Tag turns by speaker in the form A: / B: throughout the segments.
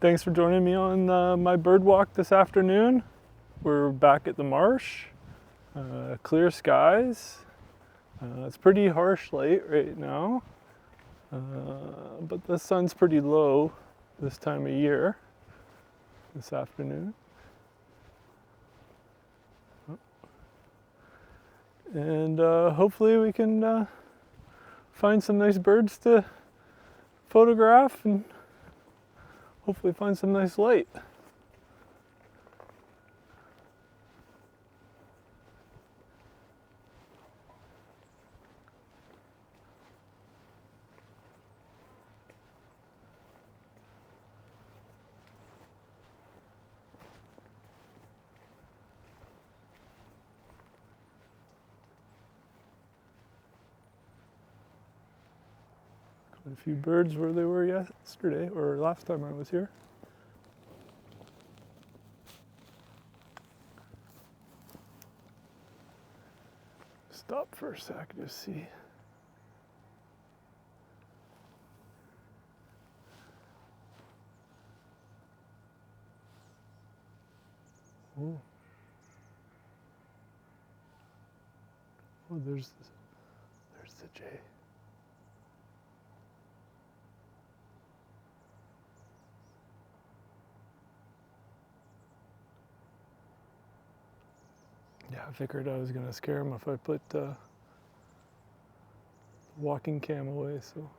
A: Thanks for joining me on my bird walk this afternoon. We're back at the marsh, clear skies. It's pretty harsh light right now, but the sun's pretty low this time of year, this afternoon. And hopefully we can find some nice birds to photograph and hopefully find some nice light. Quite a few birds where they were yesterday or last time I was here. Stop for a sec to see. Oh, there's the jay. Yeah, I figured I was gonna scare him if I put walking cam away, so.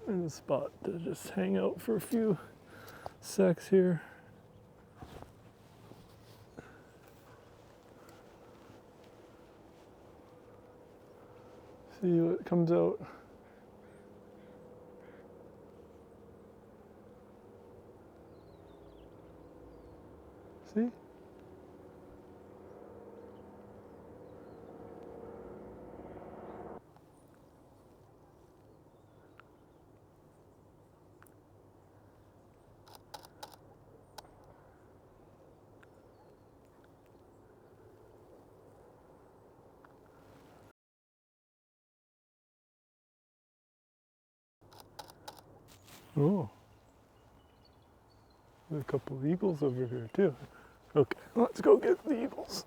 A: In a spot to just hang out for a few secs here. See what comes out. See? Oh, there's a couple of eagles over here too. Okay, let's go get the eagles.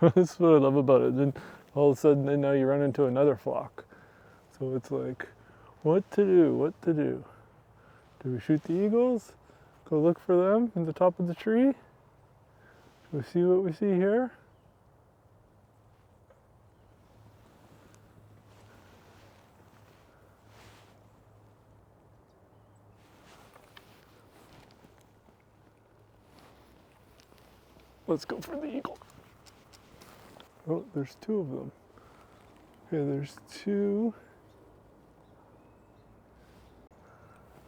A: That's what I love about it. Then all of a sudden, then now you run into another flock. So it's like, what to do? What to do? Do we shoot the eagles? Go look for them in the top of the tree? Do we see what we see here? Let's go for the eagle. Oh, there's two of them. Okay, there's two.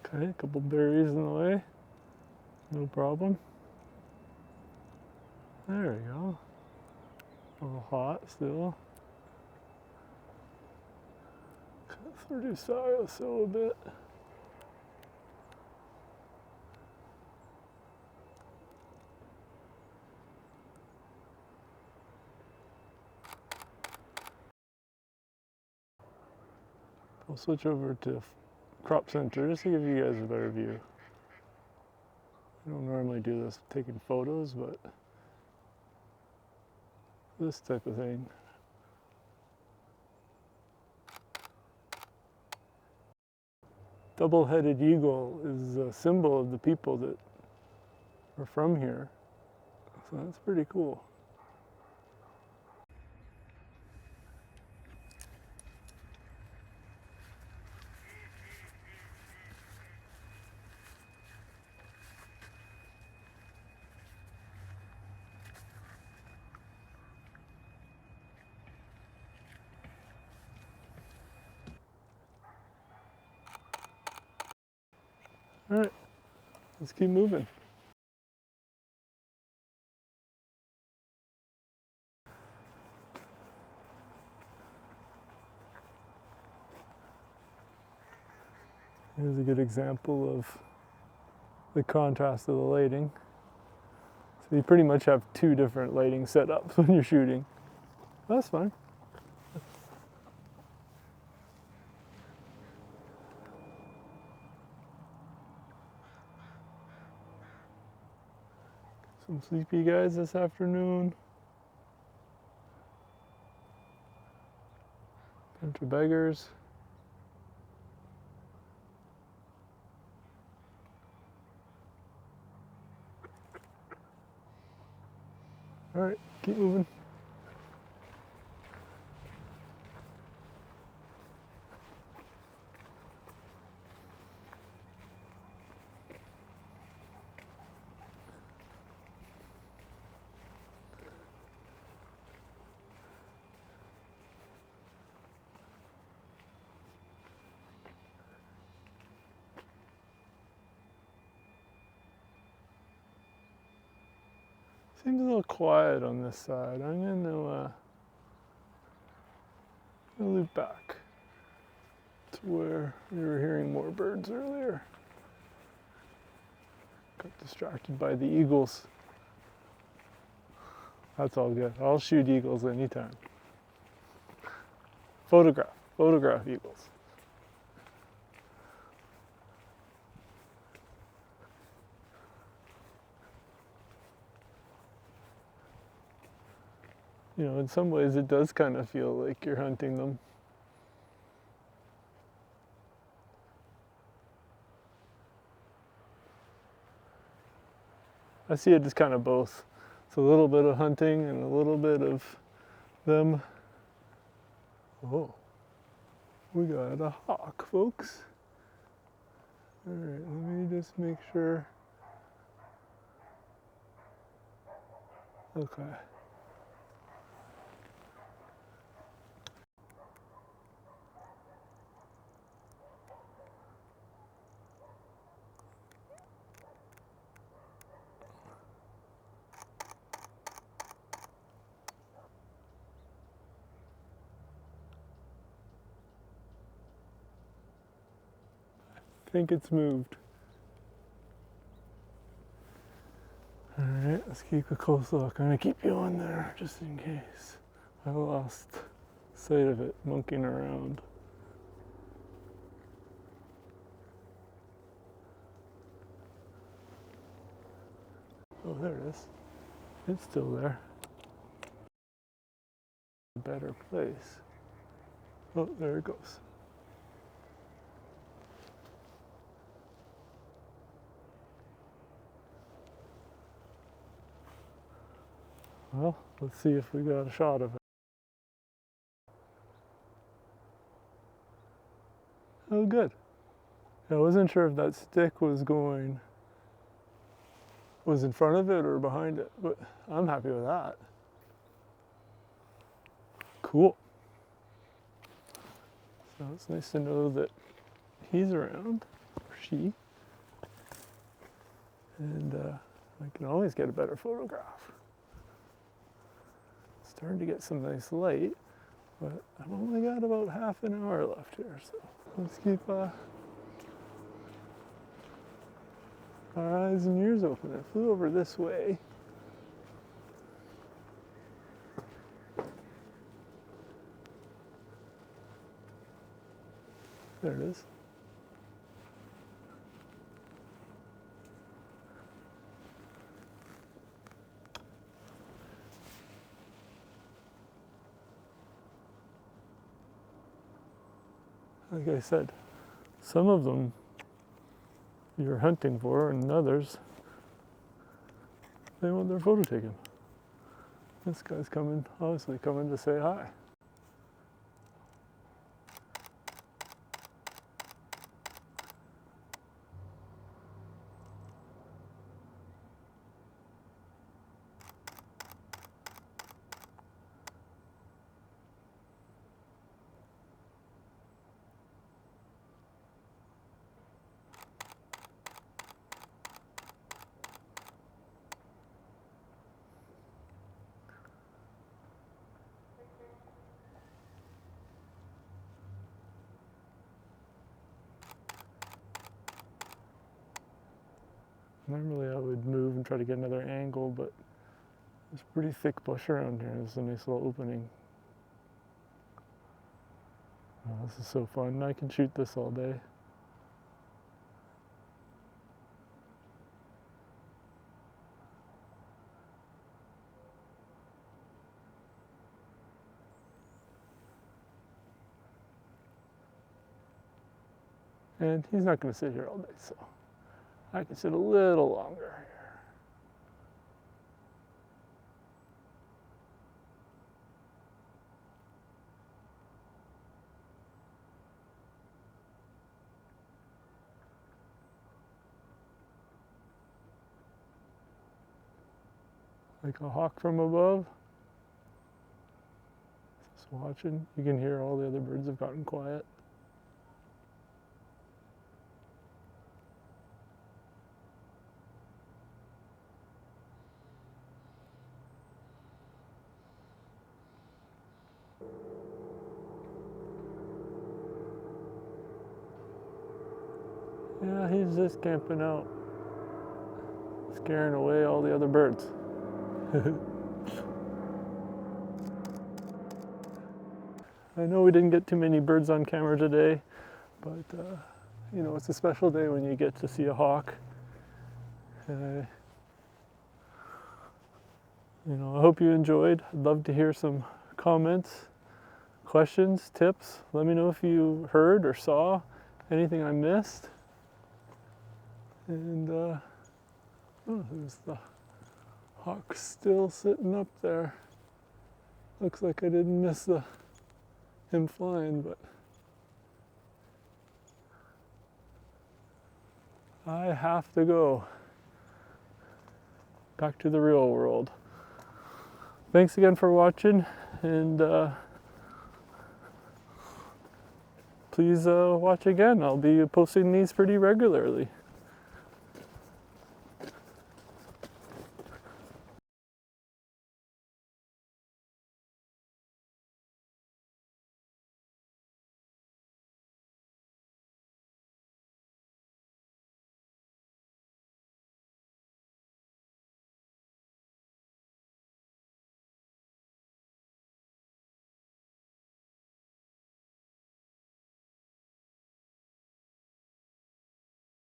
A: Okay, a couple berries in the way. No problem. There we go. A little hot still. Cut through the ISO a bit. I'll switch over to crop center just to give you guys a better view. I don't normally do this taking photos, but this type of thing. Double-headed eagle is a symbol of the people that are from here. So that's pretty cool. All right, let's keep moving. Here's a good example of the contrast of the lighting. So you pretty much have two different lighting setups when you're shooting. That's fine. Some sleepy guys this afternoon. Bunch of beggars. All right, keep moving. Seems a little quiet on this side. I'm gonna loop back to where we were hearing more birds earlier. Got distracted by the eagles. That's all good. I'll shoot eagles anytime. Photograph eagles. You know, in some ways it does kind of feel like you're hunting them. I see it as kind of both. It's a little bit of hunting and a little bit of them. Oh, we got a hawk, folks. All right, let me just make sure. Okay. I think it's moved. All right, let's keep a close look. I'm gonna keep you on there just in case I lost sight of it monkeying around. Oh, there it is. It's still there. A better place. Oh, there it goes. Well, let's see if we got a shot of it. Oh, good. I wasn't sure if that stick was in front of it or behind it, but I'm happy with that. Cool. So it's nice to know that he's around, or she, and I can always get a better photograph. Starting to get some nice light, but I've only got about half an hour left here, so let's keep our eyes and ears open. It flew over this way. There it is. Like I said, some of them you're hunting for, and others, they want their photo taken. This guy's obviously coming to say hi. Normally I would move and try to get another angle, but there's pretty thick bush around here. There's a nice little opening. Oh, this is so fun. I can shoot this all day. And he's not going to sit here all day, so I can sit a little longer here. Like a hawk from above. Just watching. You can hear all the other birds have gotten quiet. Yeah, he's just camping out, scaring away all the other birds. I know we didn't get too many birds on camera today, but you know, it's a special day when you get to see a hawk. You know, I hope you enjoyed. I'd love to hear some comments, questions, tips. Let me know if you heard or saw anything I missed. And oh, there's the hawk still sitting up there. Looks like I didn't miss him flying, but I have to go back to the real world. Thanks again for watching, and please watch again. I'll be posting these pretty regularly.